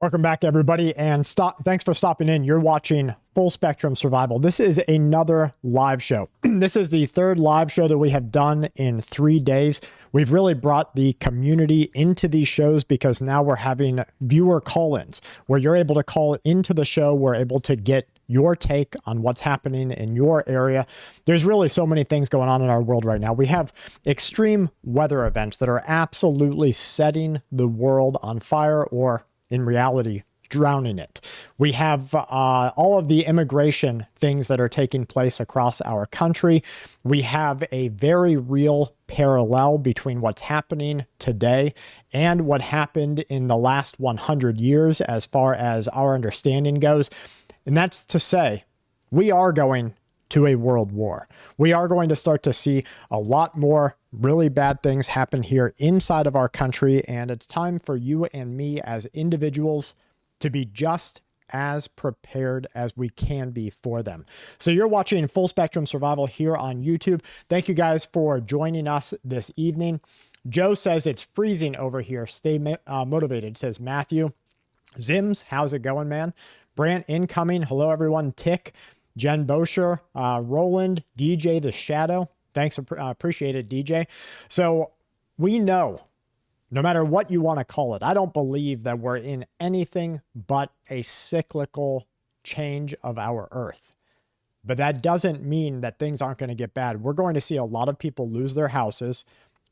Welcome back, everybody, and thanks for stopping in. You're watching Full Spectrum Survival. This is another live show. This is the third live show that we have done in 3 days. We've really brought the community into these shows because now we're having viewer call-ins where you're able to call into the show. We're able to get your take on what's happening in your area. There's really so many things going on in our world right now. We have extreme weather events that are absolutely setting the world on fire, or in reality, drowning it. We have all of the immigration things that are taking place across our country. We have a very real parallel between what's happening today and what happened in the last 100 years as far as our understanding goes. And that's to say, we are going to a world war. We are going to start to see a lot more really bad things happen here inside of our country, and it's time for you and me as individuals to be just as prepared as we can be for them. So you're watching Full Spectrum Survival here on YouTube. Thank you guys for joining us this evening. Joe says it's freezing over here. Stay motivated, says Matthew. Zims, how's it going, man? Brant incoming. Hello, everyone. Tick. Jen Bosher, Roland, DJ the Shadow. Thanks, appreciate it, DJ. So we know, no matter what you want to call it, I don't believe that we're in anything but a cyclical change of our Earth. But that doesn't mean that things aren't going to get bad. We're going to see a lot of people lose their houses.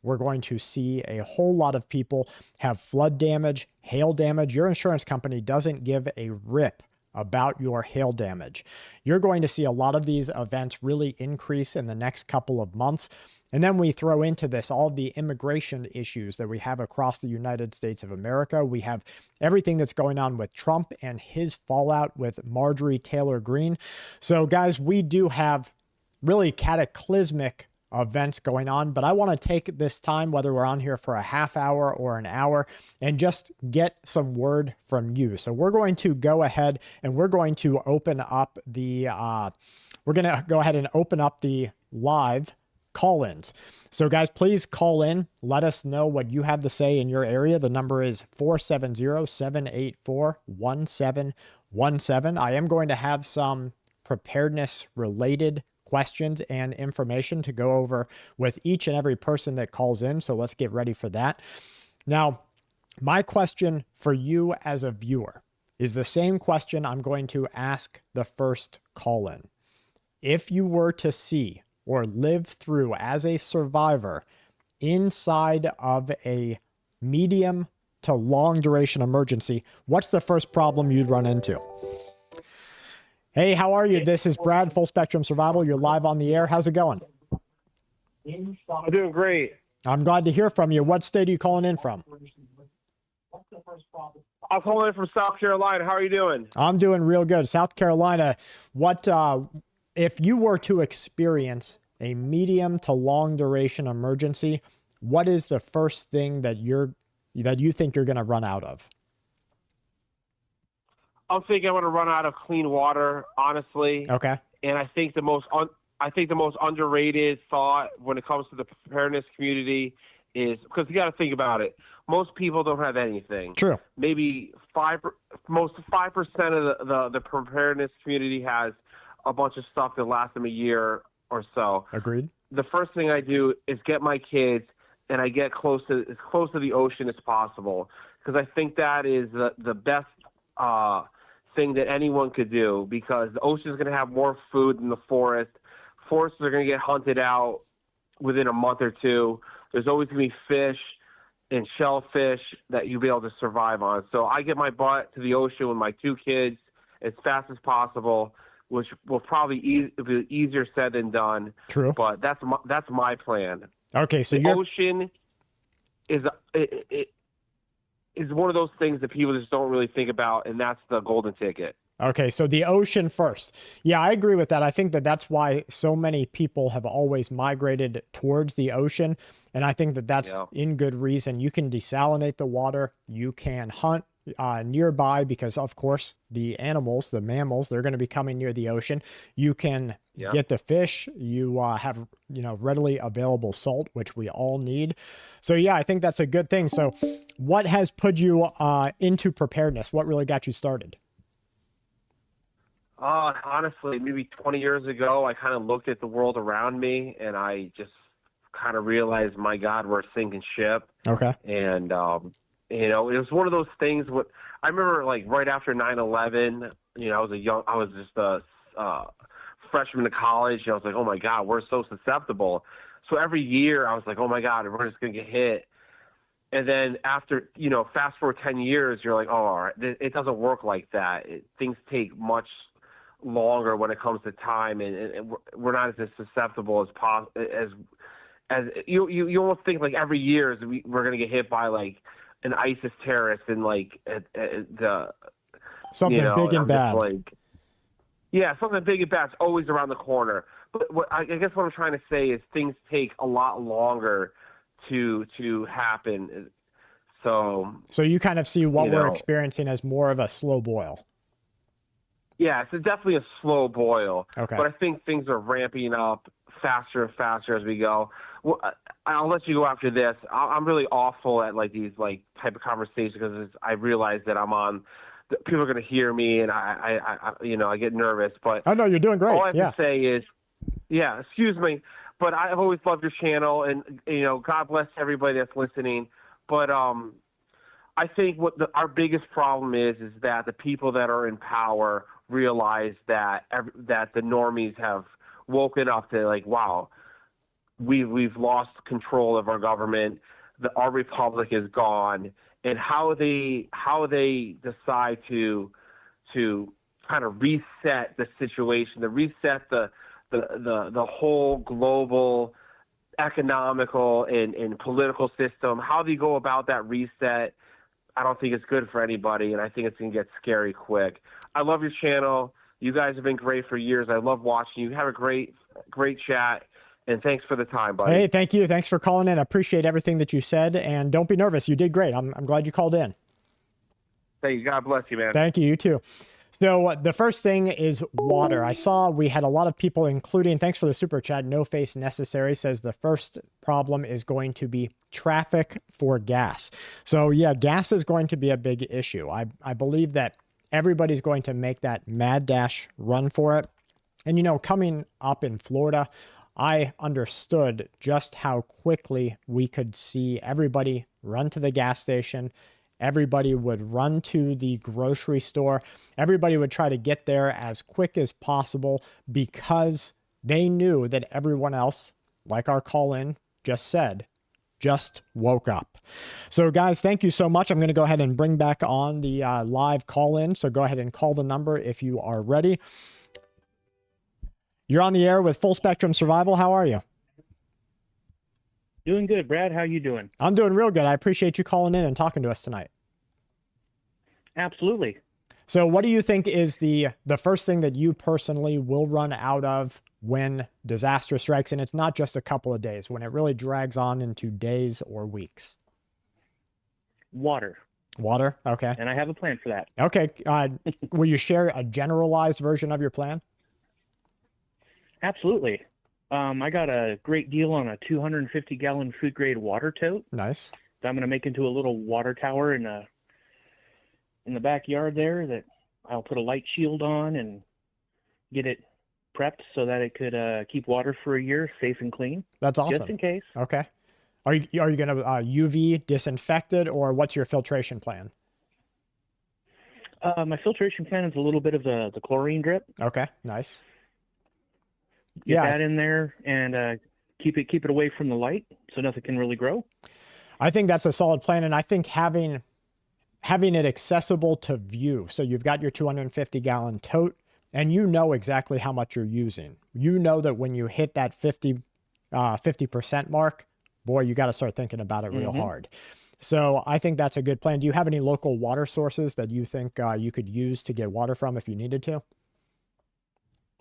We're going to see a whole lot of people have flood damage, hail damage. Your insurance company doesn't give a rip about your hail damage. You're going to see a lot of these events really increase in the next couple of months. And then we throw into this all the immigration issues that we have across the United States of America. We have everything that's going on with Trump and his fallout with Marjorie Taylor Greene. So guys, we do have really cataclysmic events going on, but I want to take this time, whether we're on here for a half hour or an hour, and just get some word from you. So we're going to go ahead and we're going to open up the live call-ins. So guys, please call in. Let us know what you have to say in your area. The number is 470-784-1717. I am going to have some preparedness related questions and information to go over with each and every person that calls in. So let's get ready for that. Now, my question for you as a viewer is the same question I'm going to ask the first call-in. If you were to see or live through as a survivor inside of a medium to long duration emergency, what's the first problem you'd run into? Hey, how are you? This is Brad, Full Spectrum Survival. You're live on the air. How's it going? I'm doing great. I'm glad to hear from you. What state are you calling in from? I'm calling in from South Carolina. How are you doing? I'm doing real good. South Carolina, what if you were to experience a medium to long duration emergency, what is the first thing that you think you're going to run out of? I'm thinking I'm going to run out of clean water, honestly. Okay. And I think the most underrated thought when it comes to the preparedness community is, because you got to think about it, most people don't have anything. True. Maybe 5% of the preparedness community has a bunch of stuff that lasts them a year or so. Agreed. The first thing I do is get my kids and I get as close to the ocean as possible, because I think that is the best thing that anyone could do, because the ocean is going to have more food than the forest. Forests are going to get hunted out within a month or two. There's always going to be fish and shellfish that you'll be able to survive on. So I get my butt to the ocean with my 2 kids as fast as possible, which will probably be easier said than done. True. But that's my plan. Okay, so the ocean is one of those things that people just don't really think about, and that's the golden ticket. Okay, so the ocean first. Yeah, I agree with that. I think that that's why so many people have always migrated towards the ocean, and I think that that's in good reason. You can desalinate the water, you can hunt nearby, because of course the animals, the mammals, they're going to be coming near the ocean. You can get the fish. You have, readily available salt, which we all need. So yeah, I think that's a good thing. So what has put you into preparedness? What really got you started? Honestly, maybe 20 years ago, I kind of looked at the world around me and I just kind of realized, my God, we're a sinking ship. Okay. And, it was one of those things. I remember, like, right after 9/11, I was just a freshman in college. And I was like, oh my God, we're so susceptible. So every year I was like, oh my God, we're just going to get hit. And then after, fast forward 10 years, you're like, oh, all right, it doesn't work like that. Things take much longer when it comes to time, and we're not as susceptible as you almost think, like, every year we're going to get hit by, like, an ISIS terrorist and, like, the something big and bad. Something big and bad's always around the corner. But I guess what I'm trying to say is things take a lot longer to happen. So you kind of see what we're experiencing as more of a slow boil. Yeah, it's definitely a slow boil. Okay. But I think things are ramping up faster and faster as we go. Well, I'll let you go after this. I'm really awful at, like, these, like, type of conversations, because I realize that people are going to hear me, and I get nervous. But oh no, you're doing great. All I have to say is, excuse me, but I've always loved your channel, and God bless everybody that's listening. But I think our biggest problem is that the people that are in power realize that the normies have woken up to, like, wow, we've lost control of our government. Our republic is gone, and how they decide to kind of reset the situation, to reset the whole global economical and political system, how they go about that reset. I don't think it's good for anybody, and I think it's going to get scary quick. I love your channel. You guys have been great for years. I love watching you. Have a great chat, and thanks for the time, buddy. Hey, thank you. Thanks for calling in. I appreciate everything that you said, and don't be nervous. You did great. I'm glad you called in. Thank you. God bless you, man. Thank you. You too. So the first thing is water. I saw we had a lot of people, including, thanks for the super chat, No Face Necessary says the first problem is going to be traffic for gas. So yeah, gas is going to be a big issue. I believe that everybody's going to make that mad dash run for it. And coming up in Florida, I understood just how quickly we could see everybody run to the gas station. Everybody would run to the grocery store. Everybody would try to get there as quick as possible, because they knew that everyone else, like our call-in just said, just woke up. So guys, thank you so much. I'm going to go ahead and bring back on the live call-in. So go ahead and call the number if you are ready. You're on the air with Full Spectrum Survival. How are you? Doing good, Brad. How you doing? I'm doing real good. I appreciate you calling in and talking to us tonight. Absolutely. So what do you think is the first thing that you personally will run out of when disaster strikes? And it's not just a couple of days, when it really drags on into days or weeks. Water. Water? Okay. And I have a plan for that. Okay. Will you share a generalized version of your plan? Absolutely. I got a great deal on a 250-gallon food-grade water tote. Nice. that I'm going to make into a little water tower in the backyard there that I'll put a light shield on and get it prepped so that it could keep water for a year safe and clean. That's awesome. Just in case. Okay. Are you going to UV disinfect it, or what's your filtration plan? My filtration plan is a little bit of the chlorine drip. Okay, nice. Get that in there and keep it away from the light so nothing can really grow. I think that's a solid plan, and I think having it accessible to view. So you've got your 250-gallon tote, and you know exactly how much you're using. You know that when you hit that 50% mark, boy, you got to start thinking about it real hard. So I think that's a good plan. Do you have any local water sources that you think you could use to get water from if you needed to?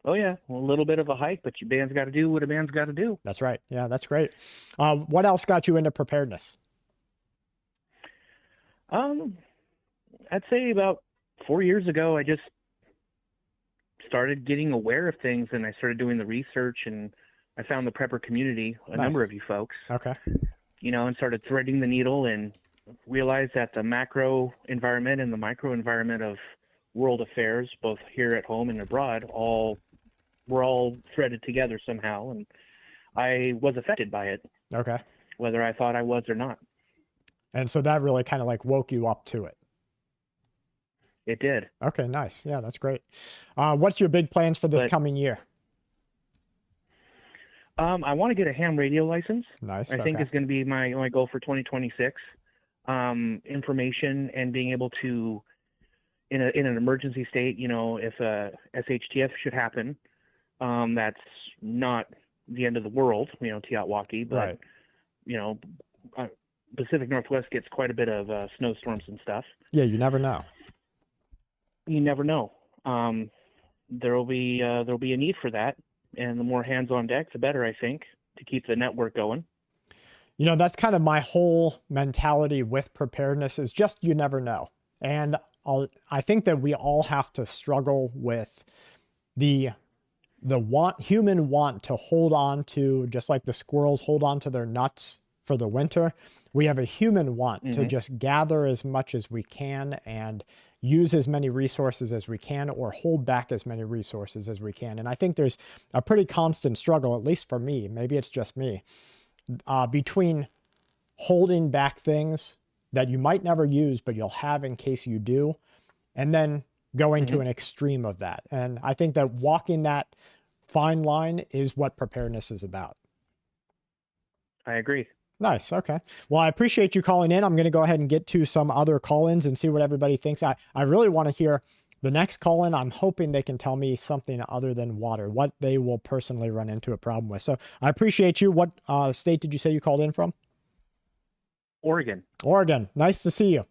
Oh, yeah. Well, a little bit of a hike, but your band's got to do what a band's got to do. That's right. Yeah, that's great. What else got you into preparedness? I'd say about 4 years ago, I just started getting aware of things, and I started doing the research, and I found the prepper community, a number of you folks, Okay. and started threading the needle and realized that the macro environment and the micro environment of world affairs, both here at home and abroad, were all threaded together somehow, and I was affected by it, Okay. whether I thought I was or not. And so that really kind of like woke you up to it. It did. Okay, nice. Yeah, that's great. What's your big plans for this coming year? I want to get a ham radio license. Nice. I think is going to be my goal for 2026. Information and being able to, in an emergency state, if a SHTF should happen, that's not the end of the world, Tiatwaki, but, right. Pacific Northwest gets quite a bit of snowstorms and stuff. Yeah, you never know. You never know. There'll be a need for that, and the more hands on deck, the better, I think, to keep the network going. That's kind of my whole mentality with preparedness is just you never know. And I think that we all have to struggle with the human want to hold on to, just like the squirrels hold on to their nuts for the winter. We have a human want to just gather as much as we can and use as many resources as we can, or hold back as many resources as we can. And I think there's a pretty constant struggle, at least for me, maybe it's just me, between holding back things that you might never use, but you'll have in case you do, and then going to an extreme of that. And I think that walking that fine line is what preparedness is about. I agree. Nice. Okay. Well, I appreciate you calling in. I'm going to go ahead and get to some other call-ins and see what everybody thinks. I really want to hear the next call-in. I'm hoping they can tell me something other than water, what they will personally run into a problem with. So I appreciate you. What state did you say you called in from? Oregon. Oregon. Nice to see you.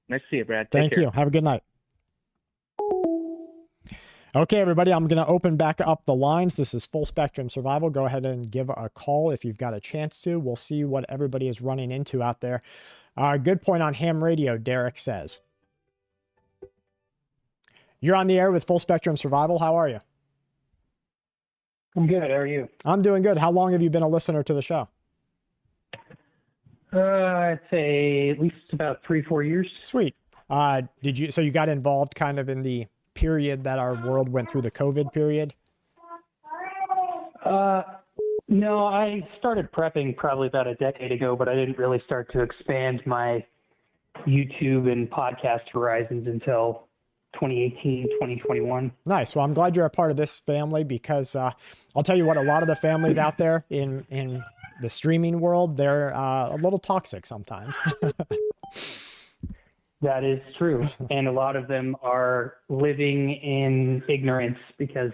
Nice to see you, Brad. Thank you. Have a good night. Okay, everybody, I'm going to open back up the lines. This is Full Spectrum Survival. Go ahead and give a call if you've got a chance to. We'll see what everybody is running into out there. Good point on ham radio, Derek says. You're on the air with Full Spectrum Survival. How are you? I'm good. How are you? I'm doing good. How long have you been a listener to the show? I'd say at least about 3-4 years. Sweet. So you got involved kind of in the period that our world went through, the COVID period? No, I started prepping probably about a decade ago, but I didn't really start to expand my YouTube and podcast horizons until 2018, 2021. Nice. Well, I'm glad you're a part of this family, because I'll tell you what, a lot of the families out there in the streaming world, they're a little toxic sometimes. That is true. And a lot of them are living in ignorance because,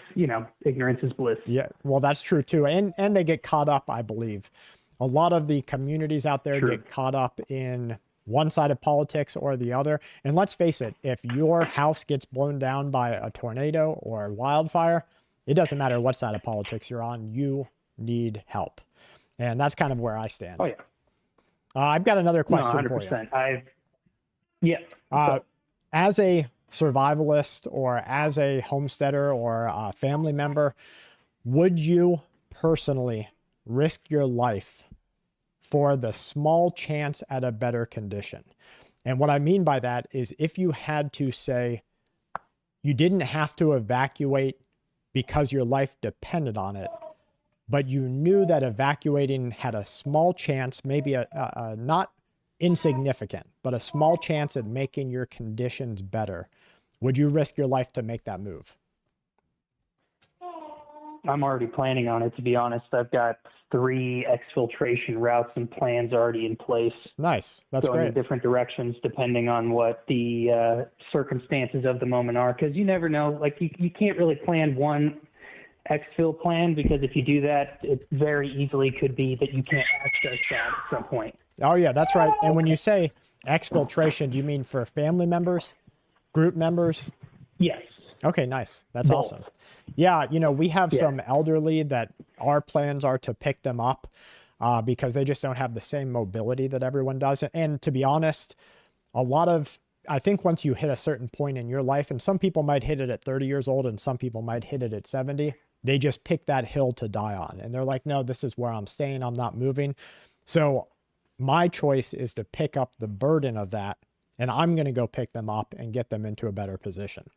ignorance is bliss. Yeah, well, that's true too. And they get caught up, I believe. A lot of the communities out there get caught up in one side of politics or the other. And let's face it, if your house gets blown down by a tornado or a wildfire, it doesn't matter what side of politics you're on, you need help. And that's kind of where I stand. Oh, yeah. I've got another question for you. As a survivalist or as a homesteader or a family member, would you personally risk your life for the small chance at a better condition? And what I mean by that is, if you had to say you didn't have to evacuate because your life depended on it, but you knew that evacuating had a small chance, maybe a not insignificant, but a small chance at making your conditions better, would you risk your life to make that move? I'm already planning on it, to be honest. I've got 3 exfiltration routes and plans already in place. Nice. That's going great. in different directions depending on what the circumstances of the moment are, because you never know. Like, you can't really plan one exfil plan, because if you do that, it very easily could be that you can't access that at some point. Oh, yeah, that's right. And when you say exfiltration, do you mean for family members, group members? Yes. Okay, nice. That's Both. awesome. Yeah, we have some elderly that our plans are to pick them up because they just don't have the same mobility that everyone does. And to be honest, I think once you hit a certain point in your life, and some people might hit it at 30 years old and some people might hit it at 70, they just pick that hill to die on. And they're like, no, this is where I'm staying. I'm not moving. So my choice is to pick up the burden of that, and I'm going to go pick them up and get them into a better position.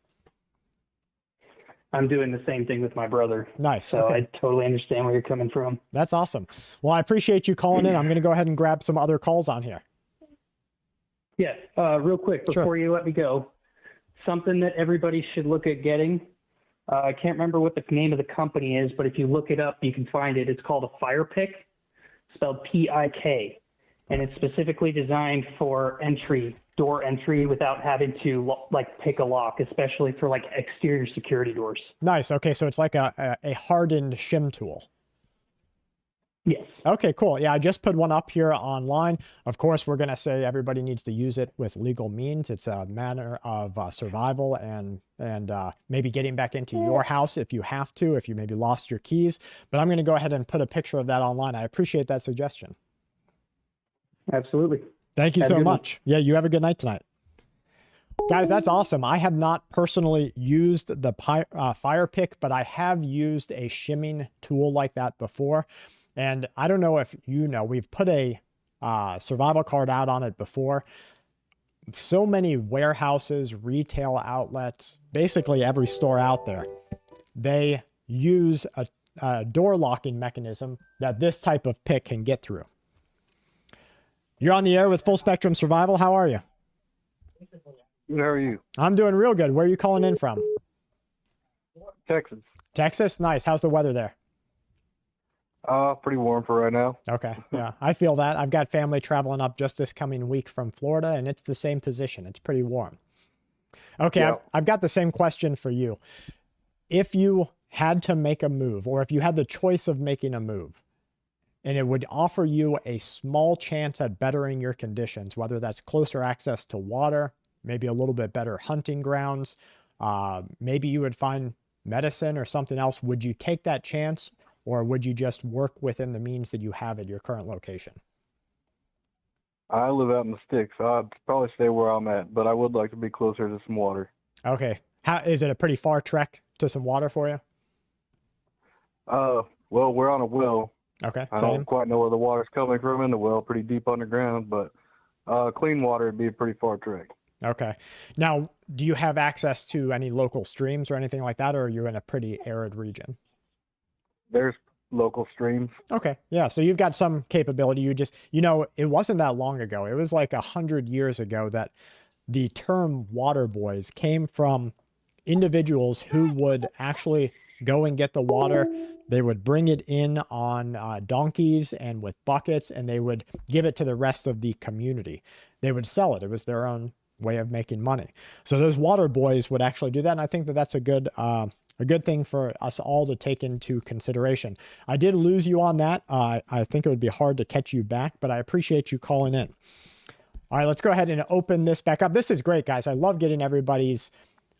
I'm doing the same thing with my brother. Nice. So Okay. I totally understand where you're coming from. That's awesome. Well, I appreciate you calling in. I'm going to go ahead and grab some other calls on here. Yes, real quick before Sure. you let me go, something that everybody should look at getting. I can't remember what the name of the company is, but if you look it up, you can find it. It's called a fire pick, spelled P-I-K, and it's specifically designed for door entry without having to like pick a lock, especially for like exterior security doors. Nice. Okay. So it's like a hardened shim tool. Yes. Okay, cool. Yeah, I just put one up here online. Of course, we're going to say everybody needs to use it with legal means. It's a manner of survival and maybe getting back into your house if you have to, if you maybe lost your keys. But I'm going to go ahead and put a picture of that online. I appreciate that suggestion. Absolutely. Thank you Have a so good much. Yeah, you have a good night tonight. Guys, that's awesome. I have not personally used the fire pick, but I have used a shimming tool like that before. And I don't know if you know, we've put a survival card out on it before. So many warehouses, retail outlets, basically every store out there, they use a door locking mechanism that this type of pick can get through. You're on the air with Full Spectrum Survival. How are you? Good, how are you? I'm doing real good. Where are you calling in from? Texas. Texas? Nice. How's the weather there? Pretty warm for right now. Okay. Yeah, I feel that. I've got family traveling up just this coming week from Florida, and it's the same position. It's pretty warm. Okay, Yeah. I've got the same question for you. If you had to make a move, or if you had the choice of making a move, and it would offer you a small chance at bettering your conditions, whether that's closer access to water, maybe a little bit better hunting grounds, maybe you would find medicine or something else, would you take that chance? Or would you just work within the means that you have at your current location? I live out in the sticks, so I'd probably stay where I'm at, but I would like to be closer to some water. Okay. How is it a pretty far trek to some water for you? Well, we're on a well. Okay. I Same. don't quite know where the water's coming from in the well, pretty deep underground, but clean water would be a pretty far trek. Okay. Now, do you have access to any local streams or anything like that, or are you in a pretty arid region? There's local streams. Okay. Yeah. So you've got some capability. It wasn't that long ago. It was like 100 years ago that the term water boys came from individuals who would actually go and get the water. They would bring it in on donkeys and with buckets, and they would give it to the rest of the community. They would sell it. It was their own way of making money. So those water boys would actually do that. And I think that that's a good thing for us all to take into consideration. I did lose you on that. I think it would be hard to catch you back, but I appreciate you calling in. All right, let's go ahead and open this back up. This is great, guys. I love getting everybody's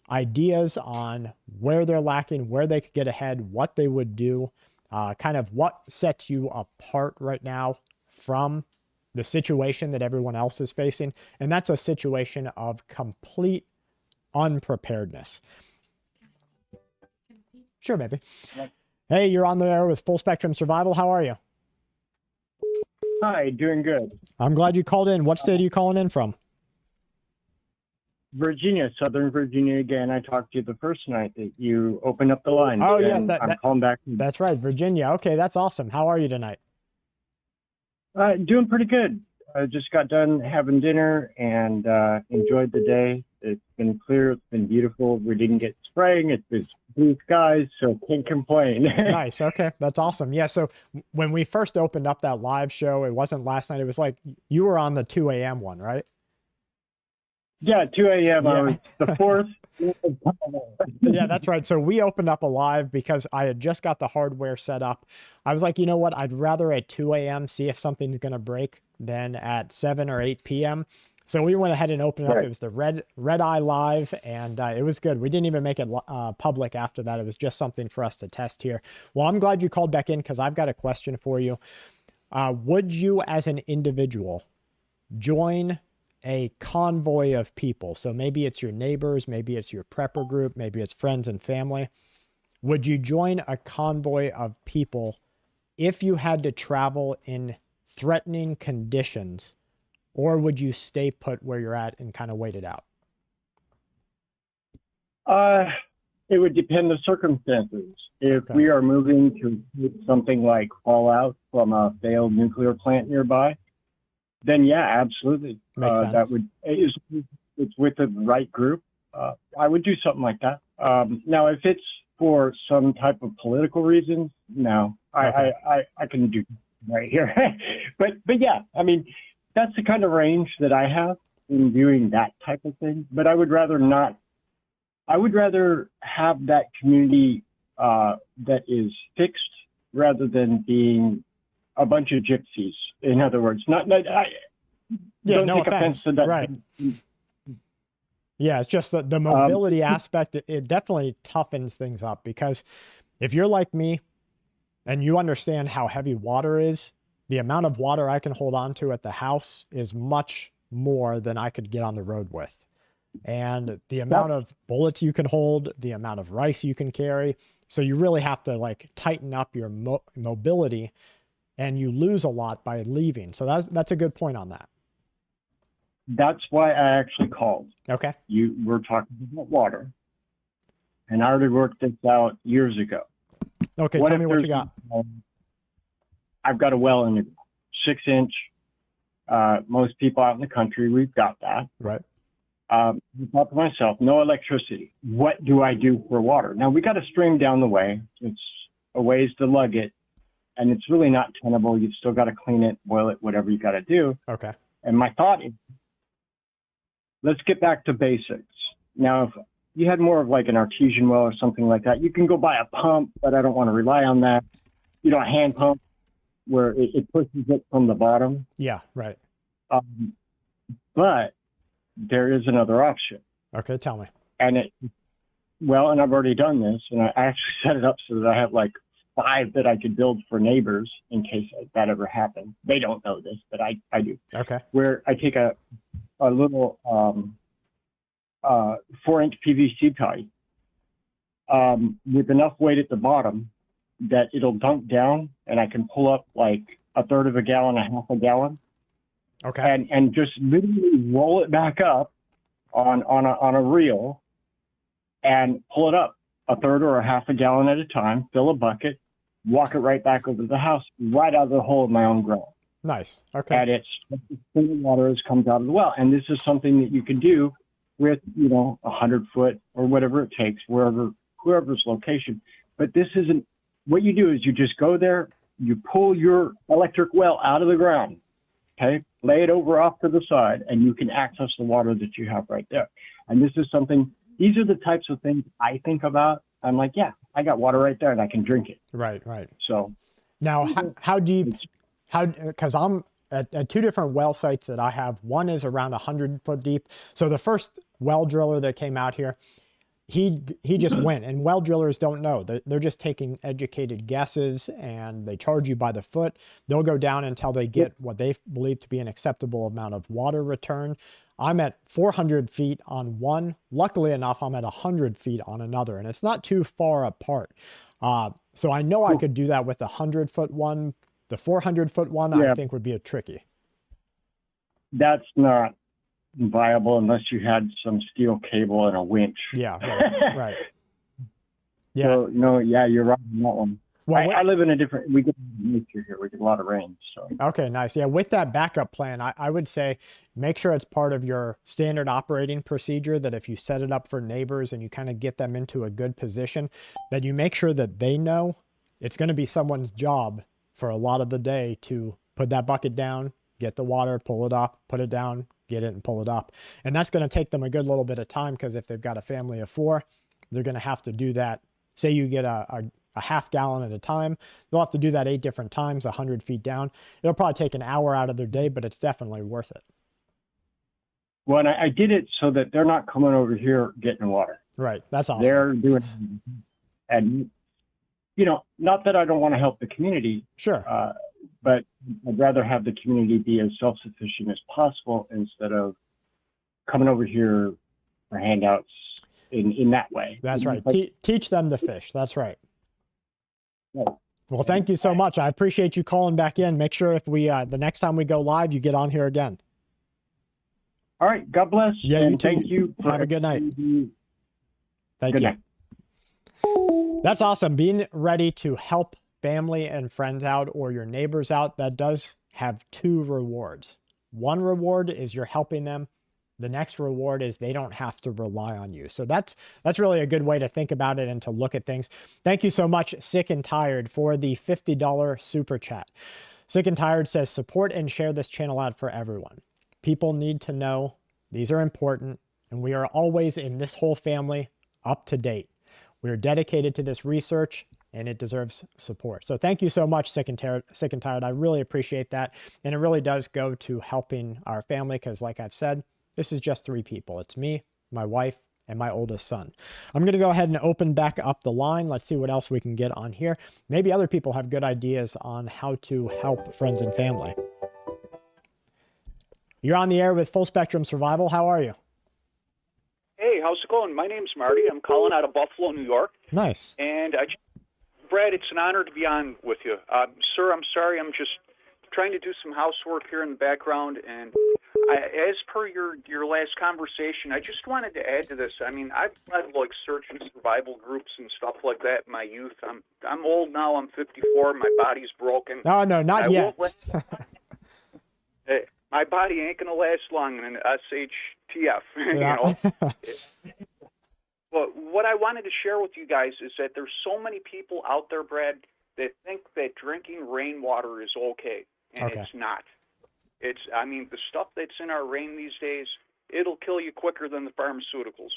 ideas on where they're lacking, where they could get ahead, what they would do, kind of what sets you apart right now from the situation that everyone else is facing. And that's a situation of complete unpreparedness. Sure, maybe. Hey, you're on the air with Full Spectrum Survival. How are you? Hi, doing good. I'm glad you called in. What state are you calling in from? Virginia, Southern Virginia again. I talked to you the first night that you opened up the line. Oh, yes, and I'm calling back. That's right, Virginia. Okay, that's awesome. How are you tonight? Doing pretty good. I just got done having dinner and enjoyed the day. It's been clear. It's been beautiful. We didn't get spraying. It's been blue skies, so can't complain. Nice. Okay, that's awesome. Yeah, so when we first opened up that live show, it wasn't last night. It was like you were on the 2 a.m. one, right? Yeah, 2 a.m. Yeah. I was the fourth. Yeah, that's right. So we opened up a live because I had just got the hardware set up. I was like, you know what? I'd rather at 2 a.m. see if something's going to break than at 7 or 8 p.m. So we went ahead and opened it up. Right. It was the Red Eye Live, and it was good. We didn't even make it public after that. It was just something for us to test here. Well, I'm glad you called back in because I've got a question for you. Would you, as an individual, join a convoy of people, so maybe it's your neighbors, maybe it's your prepper group, maybe it's friends and family, would you join a convoy of people if you had to travel in threatening conditions, or would you stay put where you're at and kind of wait it out? It would depend the circumstances. If Okay. we are moving to something like fallout from a failed nuclear plant nearby, then yeah, absolutely. Makes sense. That would it's with the right group. I would do something like that. Now, if it's for some type of political reasons, no, Okay. I can do right here. but yeah, I mean, that's the kind of range that I have in doing that type of thing. But I would rather not. I would rather have that community that is fixed rather than being a bunch of gypsies. In other words, don't no take offense offense. to that. Right. Yeah, it's just the mobility aspect. It definitely toughens things up, because if you're like me and you understand how heavy water is, the amount of water I can hold on to at the house is much more than I could get on the road with. And the amount of bullets you can hold, the amount of rice you can carry. So you really have to like tighten up your mobility, and you lose a lot by leaving. So that's a good point on that. That's why I actually called. Okay. You were talking about water, and I already worked this out years ago. Okay. Tell me what you got. I've got a well in the 6-inch. Most people out in the country, we've got that. Right. I thought to myself, no electricity. What do I do for water? Now, we got a stream down the way. It's a ways to lug it, and it's really not tenable. You've still got to clean it, boil it, whatever you got to do. Okay. And my thought is, let's get back to basics. Now, if you had more of like an artesian well or something like that, you can go buy a pump, but I don't want to rely on that. You know, a hand pump where it pushes it from the bottom. Yeah. Right. But there is another option. Okay. Tell me. And and I've already done this, and I actually set it up so that I have like 5 that I could build for neighbors in case that ever happened. They don't know this, but I do. Okay. Where I take a little 4-inch PVC pipe with enough weight at the bottom that it'll dunk down, and I can pull up like 1/3 of a gallon, a half a gallon. Okay. And just literally roll it back up on a reel and pull it up 1/3 or a half a gallon at a time, fill a bucket, walk it right back over to the house, right out of the hole of my own ground. Nice. Okay. And it's the water has comes out of the well. And this is something that you can do with, 100 foot or whatever it takes, whoever's location. But this isn't, what you do is you just go there, you pull your electric well out of the ground, okay, lay it over off to the side, and you can access the water that you have right there. And this is something, these are the types of things I think about. I'm like, yeah, I got water right there and I can drink it. Right. Right. So Now, how deep, because I'm at 2 different well sites that I have. One is around 100 foot deep. So the first well driller that came out here, he just went, and well drillers don't know. They're just taking educated guesses, and they charge you by the foot. They'll go down until they get what they believe to be an acceptable amount of water return. I'm at 400 feet on one. Luckily enough, I'm at 100 feet on another, and it's not too far apart. So I know I could do that with the 100-foot one. The 400-foot one, I think, would be a tricky. That's not viable unless you had some steel cable and a winch. Yeah, right. Yeah. So, no, yeah, you're right on that one. Well, I live in a different, we get nature here. We get a lot of rain. So okay, nice. Yeah, with that backup plan, I would say make sure it's part of your standard operating procedure, that if you set it up for neighbors and you kind of get them into a good position, that you make sure that they know it's going to be someone's job for a lot of the day to put that bucket down, get the water, pull it up, put it down, get it and pull it up. And that's going to take them a good little bit of time, because if they've got a family of 4, they're going to have to do that. Say you get a half gallon at a time, they'll have to do that 8 different times, 100 feet down. It'll probably take an hour out of their day, but it's definitely worth it. well, and I did it so that they're not coming over here getting water. Right. That's awesome. They're doing, and not that I don't want to help the community, Sure. but I'd rather have the community be as self-sufficient as possible instead of coming over here for handouts in that way. That's right. Like, Teach them to fish. That's right. yeah. Well, thank you so much. I appreciate you calling back in. Make sure if we the next time we go live, you get on here again. All right. God bless. Yeah, and you too. thank you. Have a good night. Thank Good you. night. That's awesome. Being ready to help family and friends out or your neighbors out, that does have two rewards. One reward is you're helping them. The next reward is they don't have to rely on you. So that's really a good way to think about it and to look at things. Thank you so much, Sick and Tired, for the $50 super chat. Sick and Tired says, support and share this channel out for everyone. People need to know these are important, and we are always in this whole family up to date. We are dedicated to this research, and it deserves support. So thank you so much, Sick and Tired. I really appreciate that. And it really does go to helping our family because, like I've said, this is just 3 people. It's me, my wife, and my oldest son. I'm going to go ahead and open back up the line. Let's see what else we can get on here. Maybe other people have good ideas on how to help friends and family. You're on the air with Full Spectrum Survival. How are you? Hey, how's it going? My name's Marty. I'm calling out of Buffalo, New York. Nice. And Brad, it's an honor to be on with you. Sir, I'm sorry. I'm just trying to do some housework here in the background. And as per your last conversation, I just wanted to add to this. I mean, I've led like search and survival groups and stuff like that in my youth. I'm old now. I'm 54. My body's broken. Oh, no, not yet. My body ain't going to last long in an SHTF, Yeah. you know. But what I wanted to share with you guys is that there's so many people out there, Brad, that think that drinking rainwater is okay, and Okay. it's not. I mean, the stuff that's in our rain these days, it'll kill you quicker than the pharmaceuticals.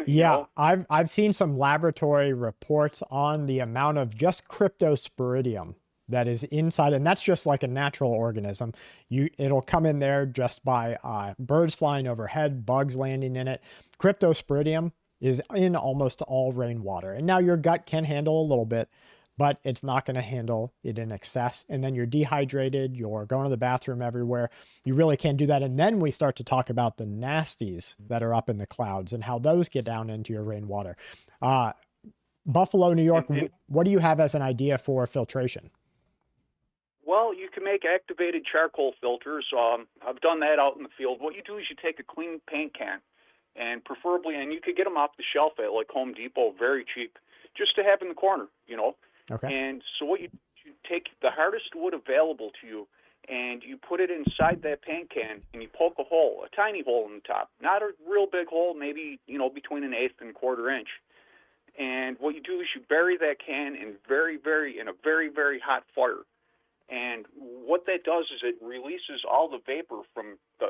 Yeah, I've seen some laboratory reports on the amount of just cryptosporidium that is inside, and that's just like a natural organism. It'll come in there just by birds flying overhead, bugs landing in it. Cryptosporidium is in almost all rainwater. And now your gut can handle a little bit, but it's not going to handle it in excess. And then you're dehydrated, you're going to the bathroom everywhere. You really can't do that. And then we start to talk about the nasties that are up in the clouds and how those get down into your rainwater. Buffalo, New York, what do you have as an idea for filtration? Well, you can make activated charcoal filters. I've done that out in the field. What you do is you take a clean paint can, and preferably, and you could get them off the shelf at like Home Depot, very cheap, just to have in the corner, you know. Okay. And so what you take the hardest wood available to you, and you put it inside that paint can, and you poke a hole, a tiny hole in the top, not a real big hole, maybe, you know, between 1/8 and 1/4 inch. And what you do is you bury that can in a very, very hot fire. And what that does is it releases all the vapor from the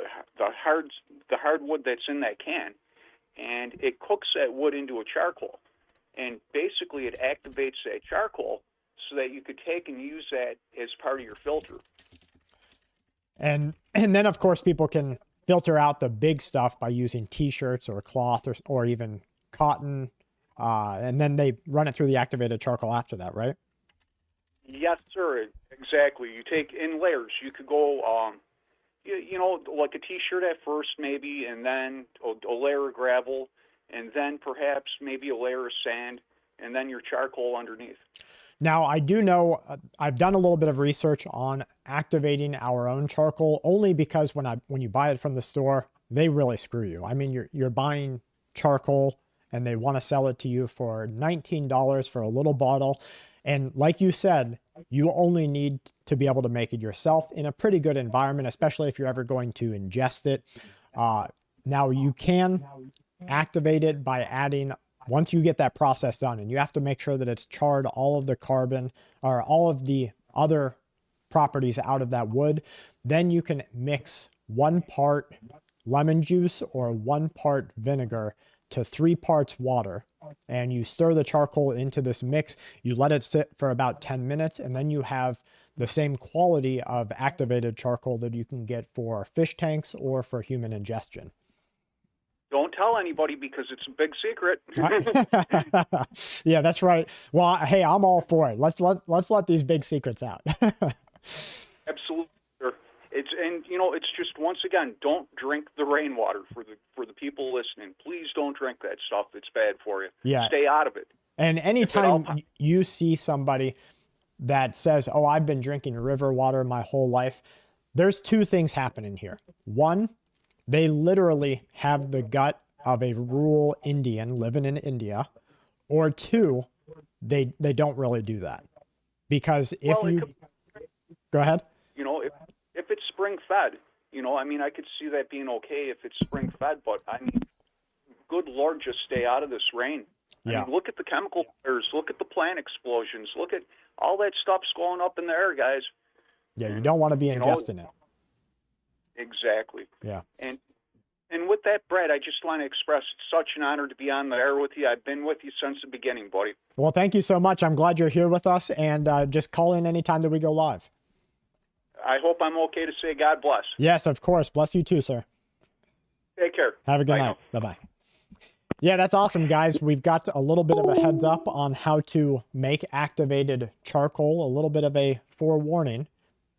hardwood that's in that can, and it cooks that wood into a charcoal. And basically, it activates that charcoal so that you could take and use that as part of your filter. And then, of course, people can filter out the big stuff by using T-shirts or cloth or even cotton, and then they run it through the activated charcoal after that, right? Yes, sir. Exactly. You take in layers. You could go, you know, like a T-shirt at first, maybe, and then a layer of gravel, and then perhaps maybe a layer of sand, and then your charcoal underneath. Now, I do know I've done a little bit of research on activating our own charcoal, only because when you buy it from the store, they really screw you. I mean, you're buying charcoal, and they want to sell it to you for $19 for a little bottle. And like you said, you only need to be able to make it yourself in a pretty good environment, especially if you're ever going to ingest it. Now, you can activate it by adding, once you get that process done, and you have to make sure that it's charred all of the carbon or all of the other properties out of that wood, then you can mix 1 part lemon juice or 1 part vinegar to 3 parts water, and you stir the charcoal into this mix. You let it sit for about 10 minutes, and then you have the same quality of activated charcoal that you can get for fish tanks or for human ingestion. Don't tell anybody because it's a big secret. Yeah, that's right. Well, hey, I'm all for it. Let's let these big secrets out. Absolutely, sir. It's just, once again, don't drink the rainwater for the people listening. Please don't drink that stuff. It's bad for you. Yeah. Stay out of it. And anytime you see somebody that says, oh, I've been drinking river water my whole life, there's two things happening here. One, they literally have the gut of a rural Indian living in India. Or two, they don't really do that. Because if go ahead. If it's spring fed, I could see that being okay if it's spring fed, but good Lord, just stay out of this rain. Yeah. Look at the chemical fires, look at the plant explosions, look at all that stuff's going up in the air, guys. Yeah, you don't want to be ingesting it. Exactly. Yeah. And with that, Brad, I just want to express it's such an honor to be on the air with you. I've been with you since the beginning, buddy. Well, thank you so much. I'm glad you're here with us, and just call in anytime that we go live. I hope I'm okay to say God bless. Yes, of course. Bless you too, sir. Take care. Have a good night. Bye-bye. Yeah, that's awesome, guys. We've got a little bit of a heads up on how to make activated charcoal, a little bit of a forewarning,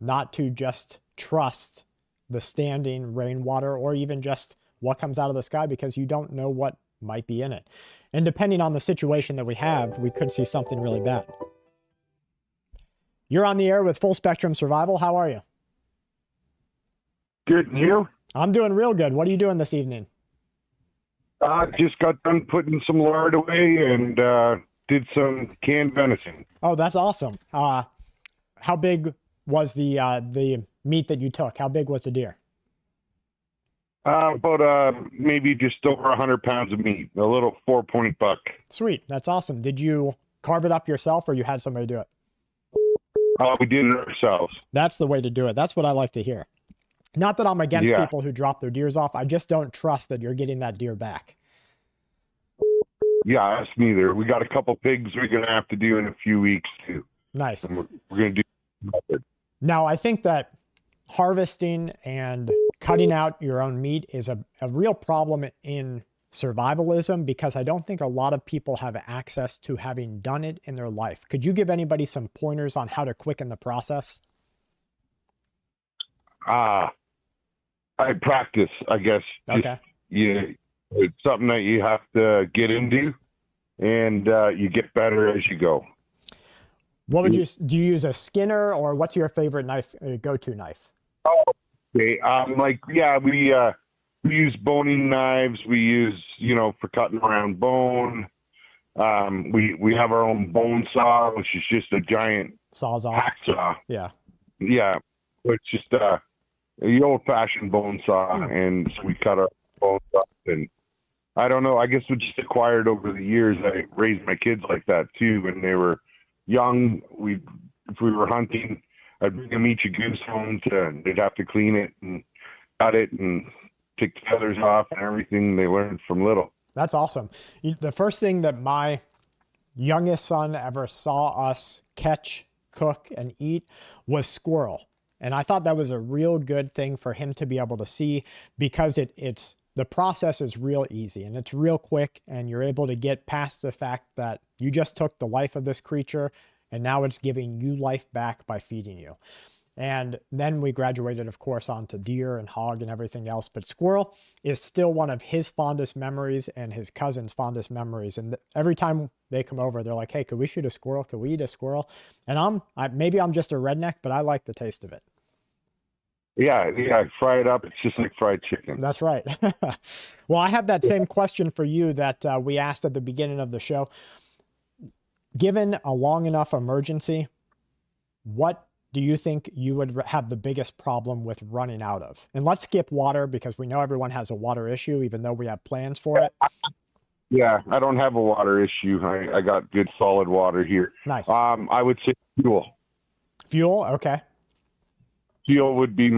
not to just trust the standing rainwater or even just what comes out of the sky, because you don't know what might be in it. And depending on the situation that we have, we could see something really bad. You're on the air with Full Spectrum Survival. How are you? Good, and you? I'm doing real good. What are you doing this evening? Just got done putting some lard away and did some canned venison. Oh, that's awesome. How big was the meat that you took? How big was the deer? About maybe just over 100 pounds of meat, a little 4-point buck. Sweet. That's awesome. Did you carve it up yourself or you had somebody do it? We did it ourselves. That's the way to do it. That's what I like to hear. Not that I'm against people who drop their deers off. I just don't trust that you're getting that deer back. Yeah, us neither. We got a couple pigs we're going to have to do in a few weeks too. Nice. And we're going to do. Now, I think that harvesting and cutting out your own meat is a real problem in survivalism, because I don't think a lot of people have access to having done it in their life. Could you give anybody some pointers on how to quicken the process? I practice, I guess. Okay. It's something that you have to get into, and you get better as you go. What would do you use a Skinner, or what's your favorite knife, go-to knife? Okay. We use boning knives. We use, for cutting around bone. We have our own bone saw, which is just a giant Sawzall. hacksaw. Yeah. Yeah. It's just the old-fashioned bone saw, and so we cut our bones up. And I don't know. I guess we just acquired over the years. I raised my kids like that too. When they were young, if we were hunting, I'd bring them each a goose home they'd have to clean it and cut it and take the feathers off and everything they learned from little. That's awesome. The first thing that my youngest son ever saw us catch, cook, and eat was squirrel. And I thought that was a real good thing for him to be able to see, because the process is real easy and it's real quick, and you're able to get past the fact that you just took the life of this creature and now it's giving you life back by feeding you. And then we graduated, of course, onto deer and hog and everything else. But squirrel is still one of his fondest memories and his cousin's fondest memories. And every time they come over, they're like, hey, could we shoot a squirrel? Could we eat a squirrel? And maybe I'm just a redneck, but I like the taste of it. Yeah, fry it up. It's just like fried chicken. That's right. Well, I have that same question for you that we asked at the beginning of the show. Given a long enough emergency, what do you think you would have the biggest problem with running out of? And let's skip water, because we know everyone has a water issue, even though we have plans for it. Yeah, I don't have a water issue. I got good solid water here. Nice. I would say fuel. Fuel? Okay. Fuel would be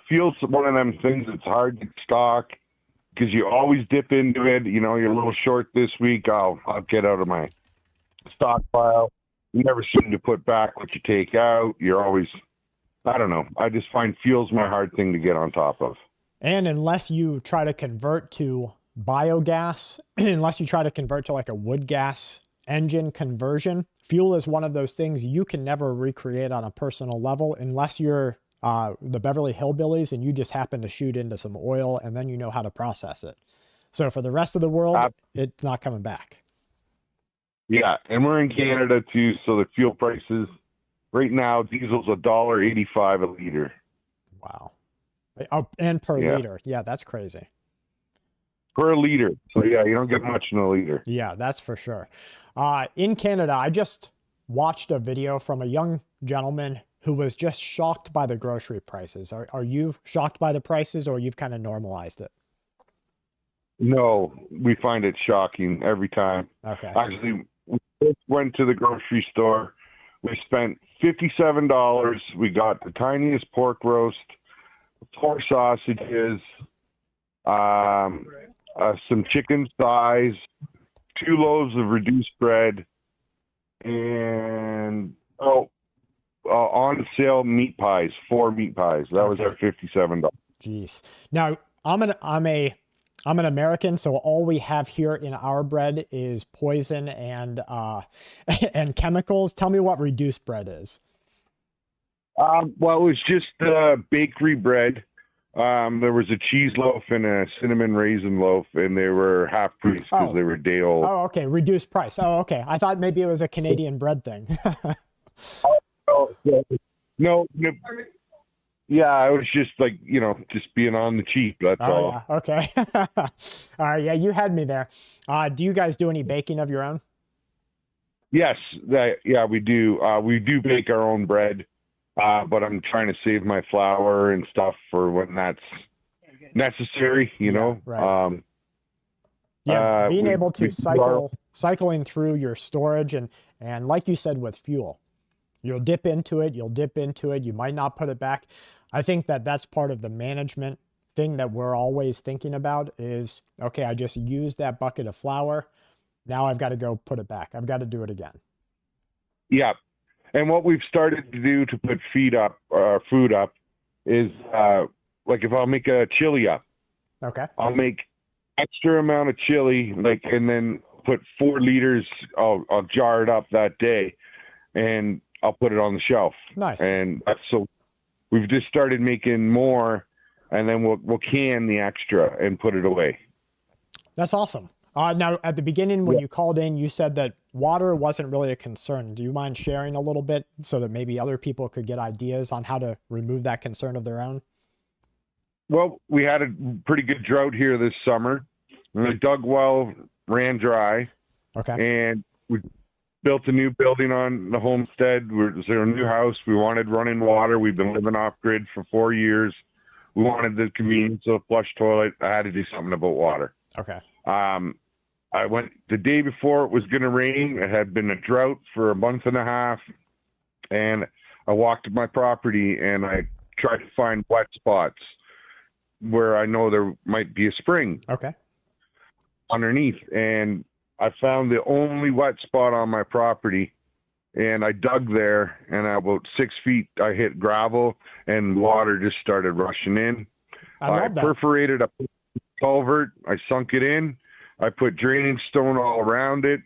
fuel's one of them things that's hard to stock, because you always dip into it. You're a little short this week. I'll get out of my stockpile. You never seem to put back what you take out. You're always, I don't know. I just find fuel's my hard thing to get on top of. And unless you try to convert to biogas, unless you try to convert to like a wood gas engine conversion, fuel is one of those things you can never recreate on a personal level unless you're the Beverly Hillbillies, and you just happen to shoot into some oil, and then you know how to process it. So for the rest of the world, it's not coming back. Yeah, and we're in Canada too, so the fuel prices right now, diesel's $1.85 a liter. Wow. Oh, and per liter. Yeah, that's crazy. Per liter. So yeah, you don't get much in a liter. Yeah, that's for sure. In Canada, I just watched a video from a young gentleman who was just shocked by the grocery prices. Are you shocked by the prices, or you've kind of normalized it? No, we find it shocking every time. Okay. Actually, we just went to the grocery store. We spent $57. We got the tiniest pork roast, 4 sausages, some chicken thighs, 2 loaves of reduced bread, and on sale meat pies, 4 meat pies. That was our $57. Jeez. Now I'm an American, so all we have here in our bread is poison and and chemicals. Tell me what reduced bread is. Well, it was just bakery bread. There was a cheese loaf and a cinnamon raisin loaf, and they were half price because they were day old. Oh, okay. Reduced price. Oh, okay. I thought maybe it was a Canadian bread thing. No. Yeah, I was just like, just being on the cheap. That's all. Yeah. Okay. All right. Yeah, you had me there. Do you guys do any baking of your own? Yes. We do. We do bake our own bread, but I'm trying to save my flour and stuff for when that's necessary, Right. Being able to cycling through your storage and like you said, with fuel, you'll dip into it, you might not put it back. I think that's part of the management thing that we're always thinking about is, okay, I just used that bucket of flour. Now I've got to go put it back. I've got to do it again. Yeah. And what we've started to do to put food up is like if I'll make a chili up, okay, I'll make extra amount of chili, and then put 4 liters. I'll jar it up that day, and I'll put it on the shelf. Nice. And so we've just started making more, and then we'll can the extra and put it away. That's awesome. Now, at the beginning, when you called in, you said that water wasn't really a concern. Do you mind sharing a little bit so that maybe other people could get ideas on how to remove that concern of their own? Well, we had a pretty good drought here this summer. The dug well ran dry. Okay. And we built a new building on the homestead. It was a new house. We wanted running water. We've been living off grid for 4 years. We wanted the convenience of a flush toilet. I had to do something about water. Okay. I went the day before it was going to rain. It had been a drought for a month and a half. And I walked my property and I tried to find wet spots where I know there might be a spring. Okay. Underneath. And I found the only wet spot on my property, and I dug there, and at about 6 feet, I hit gravel, and water just started rushing in. I love that. Perforated a culvert. I sunk it in. I put drainage stone all around it,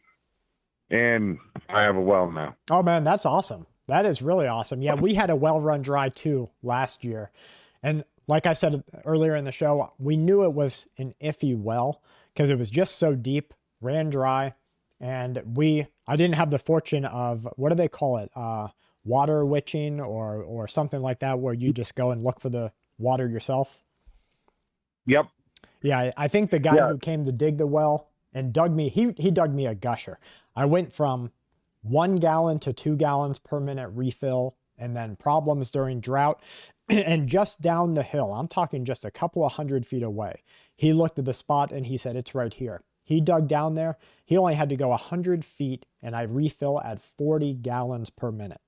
and I have a well now. Oh, man, that's awesome. That is really awesome. Yeah, we had a well run dry, too, last year. And like I said earlier in the show, we knew it was an iffy well because it was just so deep, ran dry, and I didn't have the fortune of, what do they call it? Water witching or something like that, where you just go and look for the water yourself. Yep. Yeah, I think the guy who came to dig the well and dug me, he dug me a gusher. I went from 1 gallon to 2 gallons per minute refill, and then problems during drought. And just down the hill, I'm talking just a couple of 100 feet away, he looked at the spot and he said, it's right here. He dug down there. He only had to go 100 feet, and I refill at 40 gallons per minute.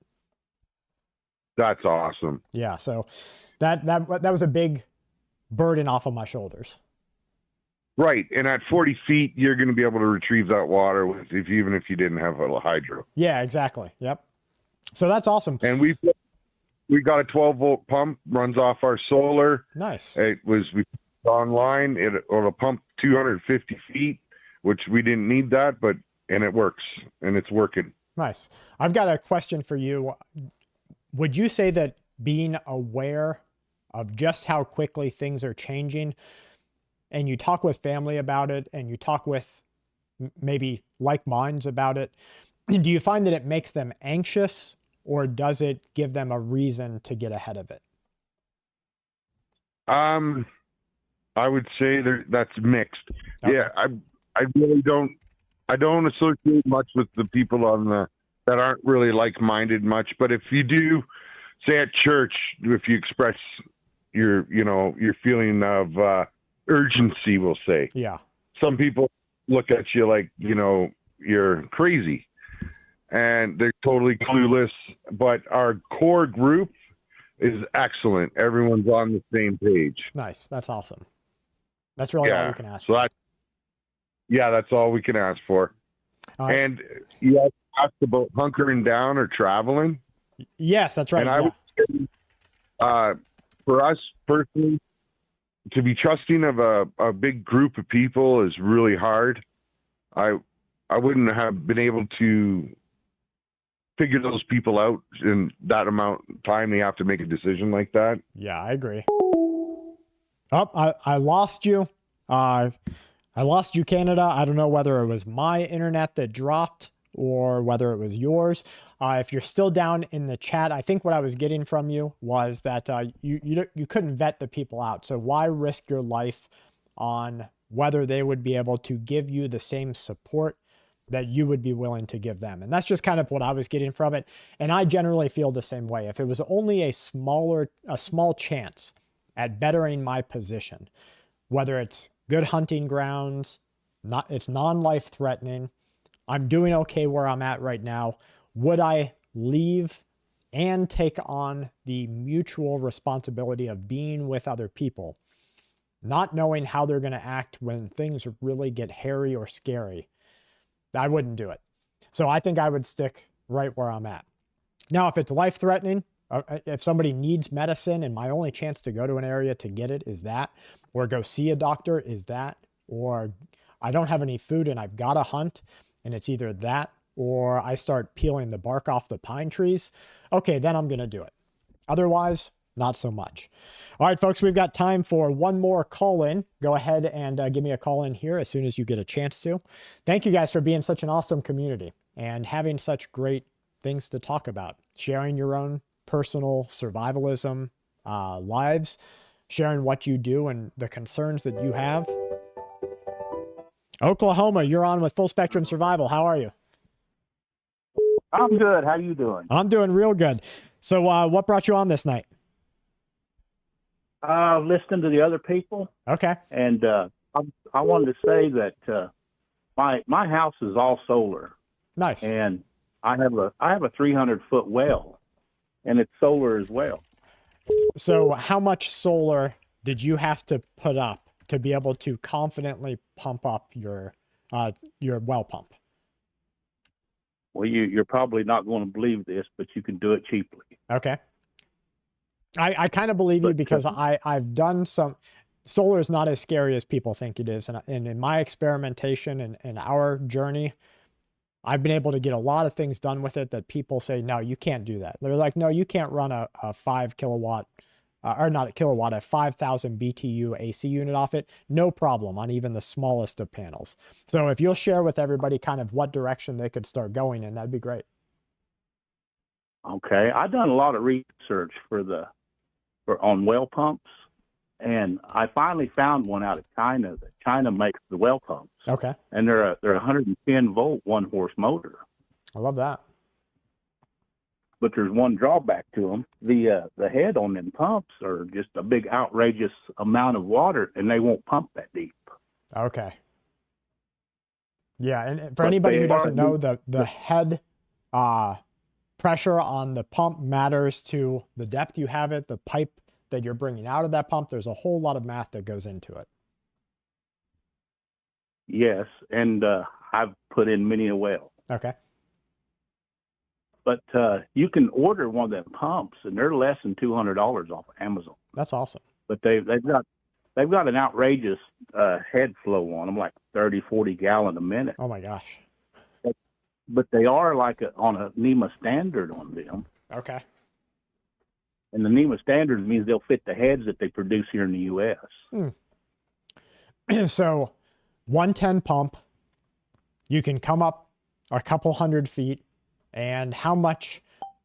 That's awesome. Yeah, so that was a big burden off of my shoulders. Right, and at 40 feet, you're going to be able to retrieve that water even if you didn't have a hydro. Yeah, exactly. Yep. So that's awesome. And we got a 12-volt pump, runs off our solar. Nice. We online. It'll pump 250 feet, which we didn't need that, and it works, and it's working. Nice. I've got a question for you. Would you say that being aware of just how quickly things are changing, and you talk with family about it, and you talk with maybe like minds about it, do you find that it makes them anxious, or does it give them a reason to get ahead of it? I would say that's mixed. Okay. Yeah, I really don't associate much with the people that aren't really like-minded much. But if you do, say at church, if you express your feeling of urgency, we'll say. Yeah. Some people look at you like, you're crazy, and they're totally clueless. But our core group is excellent. Everyone's on the same page. Nice. That's awesome. That's really all you can ask for. for. That's all we can ask for. And you asked about hunkering down or traveling. Yes, that's right. And I would say, for us personally, to be trusting of a big group of people is really hard. I wouldn't have been able to figure those people out in that amount of time they have to make a decision like that. Yeah, I agree. Oh, I lost you. I lost you, Canada. I don't know whether it was my internet that dropped or whether it was yours. If you're still down in the chat, I think what I was getting from you was that you couldn't vet the people out. So why risk your life on whether they would be able to give you the same support that you would be willing to give them? And that's just kind of what I was getting from it. And I generally feel the same way. If it was only a small chance at bettering my position, whether it's good hunting grounds, it's non-life threatening, I'm doing okay where I'm at right now, would I leave and take on the mutual responsibility of being with other people, not knowing how they're going to act when things really get hairy or scary? I wouldn't do it. So I think I would stick right where I'm at. Now, if it's life-threatening, if somebody needs medicine and my only chance to go to an area to get it is that, or go see a doctor is that, or I don't have any food and I've got to hunt, and it's either that or I start peeling the bark off the pine trees, okay, then I'm going to do it. Otherwise, not so much. All right, folks, we've got time for one more call in. Go ahead and give me a call in here as soon as you get a chance to. Thank you guys for being such an awesome community and having such great things to talk about. Sharing your own personal survivalism lives, sharing what you do and the concerns that you have. Oklahoma, you're on with Full Spectrum Survival. How are you? I'm good. How you doing? I'm doing real good. So what brought you on this night? Listening to the other people. Okay. And I wanted to say that my house is all solar. Nice. And I have a 300-foot well, and it's solar as well. So how much solar did you have to put up to be able to confidently pump up your well pump? Well, you're probably not going to believe this, but you can do it cheaply. Okay. I kind of believe you because I've done some. Solar is not as scary as people think it is. And in my experimentation and our journey, I've been able to get a lot of things done with it that people say, no, you can't do that. They're like, no, you can't run a 5 kilowatt, or not a kilowatt, a 5,000 BTU AC unit off it. No problem on even the smallest of panels. So if you'll share with everybody kind of what direction they could start going in, that'd be great. Okay. I've done a lot of research on well pumps, and I finally found one out of China that China makes the well pumps. Okay. And they're a 110 volt 1-horse motor. I love that. But there's one drawback to them. The head on them pumps are just a big outrageous amount of water, and they won't pump that deep. Okay. Yeah, and for anybody who doesn't know, the head pressure on the pump matters to the depth you have it, the pipe that you're bringing out of that pump. There's a whole lot of math that goes into it. Yes, and I've put in many a well. Okay. But you can order one of them pumps, and they're less than $200 off Amazon. That's awesome. But they've got an outrageous head flow on them, like 30, 40 gallon a minute. Oh my gosh. But they are like on a NEMA standard on them. Okay. And the NEMA standards means they'll fit the heads that they produce here in the U.S. So 110 pump, you can come up a couple 100 feet. And how much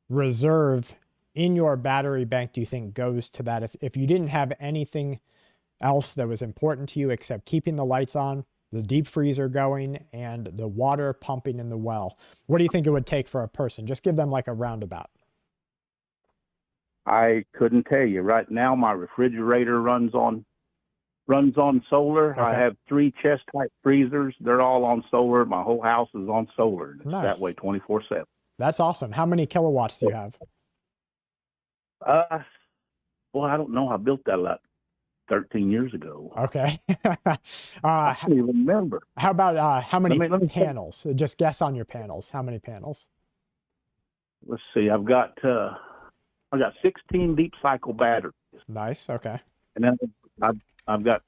reserve in your battery bank do you think goes to that? If you didn't have anything else that was important to you except keeping the lights on, the deep freezer going, and the water pumping in the well, what do you think it would take for a person? Just give them like a roundabout. I couldn't tell you. Right now, my refrigerator runs on solar. Okay. I have 3 chest type freezers. They're all on solar. My whole house is on solar. It's Nice. that way 24/7. That's awesome. How many kilowatts do you have? Well, I don't know. I built that about 13 years ago. Okay. I can't even remember. How about how many Let me panels? Just guess on your panels. How many panels? Let's see. I've got 16 deep cycle batteries, Nice. Okay. and then I've got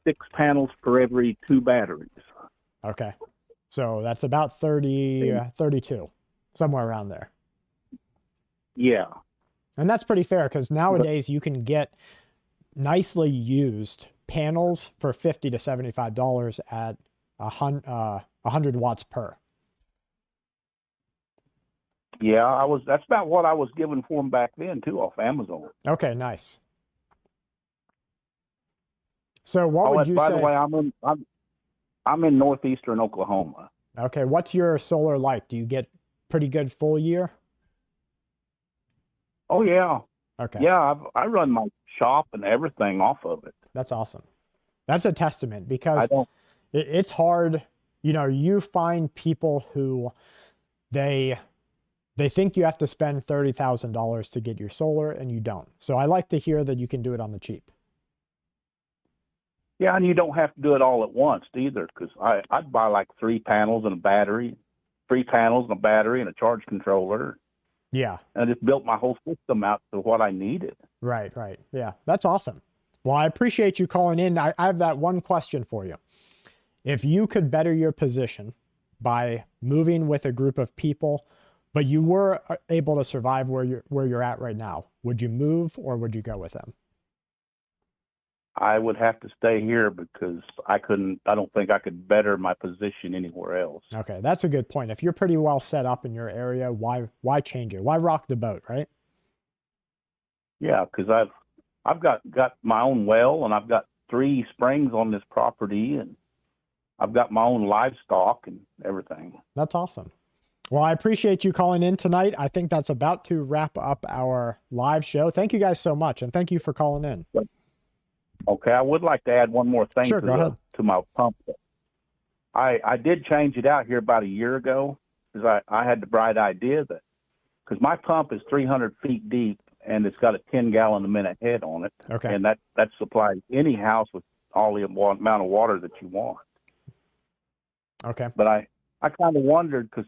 6 panels for every 2 batteries. Okay. So that's about 30, 32, somewhere around there. Yeah. And that's pretty fair because nowadays you can get nicely used panels for $50 to $75 at 100 watts per. Yeah, that's about what I was given for them back then too, off Amazon. Okay, nice. So what would you by say? the way, I'm in northeastern Oklahoma. Okay, what's your solar like? Do you get pretty good full year? Oh yeah, Okay. yeah. I run my shop and everything off of it. That's awesome. That's a testament because I don't. it's hard. You know, you find people who they think you have to spend $30,000 to get your solar and you don't. So I like to hear that you can do it on the cheap. Yeah, and you don't have to do it all at once either, because I'd buy like 3 panels and a battery, 3 panels and a battery and a charge controller. Yeah. And I just built my whole system out to what I needed. Right, right. Yeah, that's awesome. Well, I appreciate you calling in. I have that one question for you. If you could better your position by moving with a group of people, but you were able to survive where you're at right now, would you move or would you go with them? I would have to stay here because I don't think I could better my position anywhere else. Okay, that's a good point. If you're pretty well set up in your area, why change it? Why rock the boat, right? Yeah, because I've got my own well, and I've got 3 springs on this property, and I've got my own livestock and everything. That's awesome. Well, I appreciate you calling in tonight. I think that's about to wrap up our live show. Thank you guys so much, and thank you for calling in. Okay, I would like to add one more thing Sure, go ahead. to my pump. I did change it out here about a year ago because I had the bright idea that because my pump is 300 feet deep and it's got a 10-gallon a minute head on it. Okay. And that supplies any house with all the amount of water that you want. Okay. But I kind of wondered because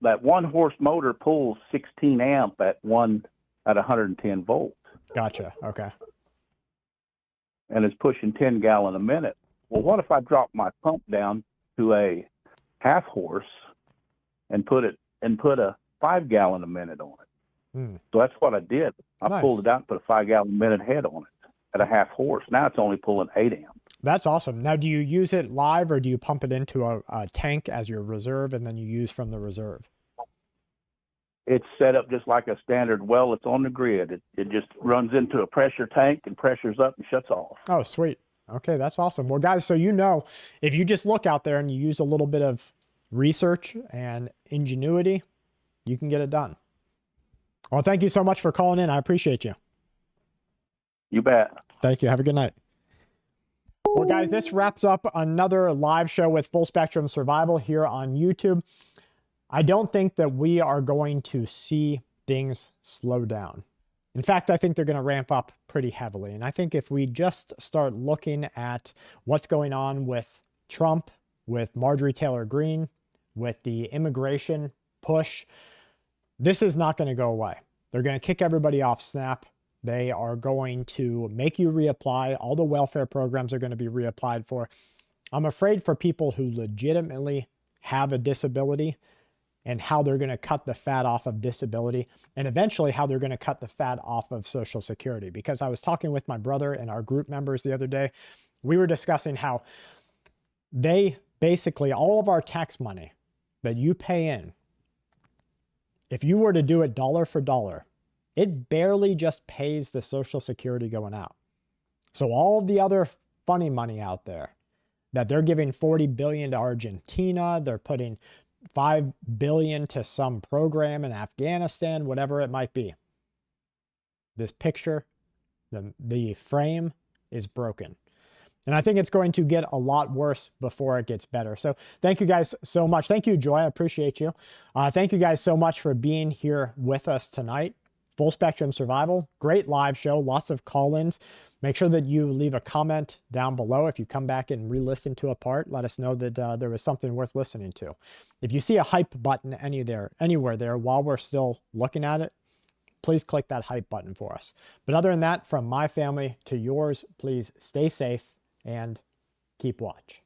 that 1-horse motor pulls 16 amp at 110 volts. Gotcha. Okay. And it's pushing 10-gallon a minute. Well, what if I drop my pump down to a 1/2 horse and put a 5-gallon a minute on it? So that's what I did. I Nice. pulled it out and put a 5-gallon a minute head on it at a 1/2 horse. Now it's only pulling 8 amp. That's awesome. Now, do you use it live or do you pump it into a tank as your reserve and then you use from the reserve? It's set up just like a standard well. It's on the grid. It just runs into a pressure tank and pressures up and shuts off. Oh, sweet. Okay, that's awesome. Well, guys, so you know, if you just look out there and you use a little bit of research and ingenuity, you can get it done. Well, thank you so much for calling in. I appreciate you. You bet. Thank you. Have a good night. Well, guys, this wraps up another live show with Full Spectrum Survival here on YouTube. I don't think that we are going to see things slow down. In fact, I think they're going to ramp up pretty heavily. And I think if we just start looking at what's going on with Trump, with Marjorie Taylor Greene, with the immigration push, this is not going to go away. They're going to kick everybody off SNAP. They are going to make you reapply. All the welfare programs are going to be reapplied for. I'm afraid for people who legitimately have a disability and how they're going to cut the fat off of disability, and eventually how they're going to cut the fat off of Social Security. Because I was talking with my brother and our group members the other day, we were discussing how they basically, all of our tax money that you pay in, if you were to do it dollar for dollar, it barely just pays the Social Security going out. So all of the other funny money out there that they're giving $40 billion to Argentina, they're putting $5 billion to some program in Afghanistan, whatever it might be. This picture, the frame is broken. And I think it's going to get a lot worse before it gets better. So thank you guys so much. Thank you, Joy. I appreciate you. Thank you guys so much for being here with us tonight. Full Spectrum Survival, great live show, lots of call-ins. Make sure that you leave a comment down below. If you come back and re-listen to a part, let us know that there was something worth listening to. If you see a hype button anywhere there while we're still looking at it, please click that hype button for us. But other than that, from my family to yours, please stay safe and keep watch.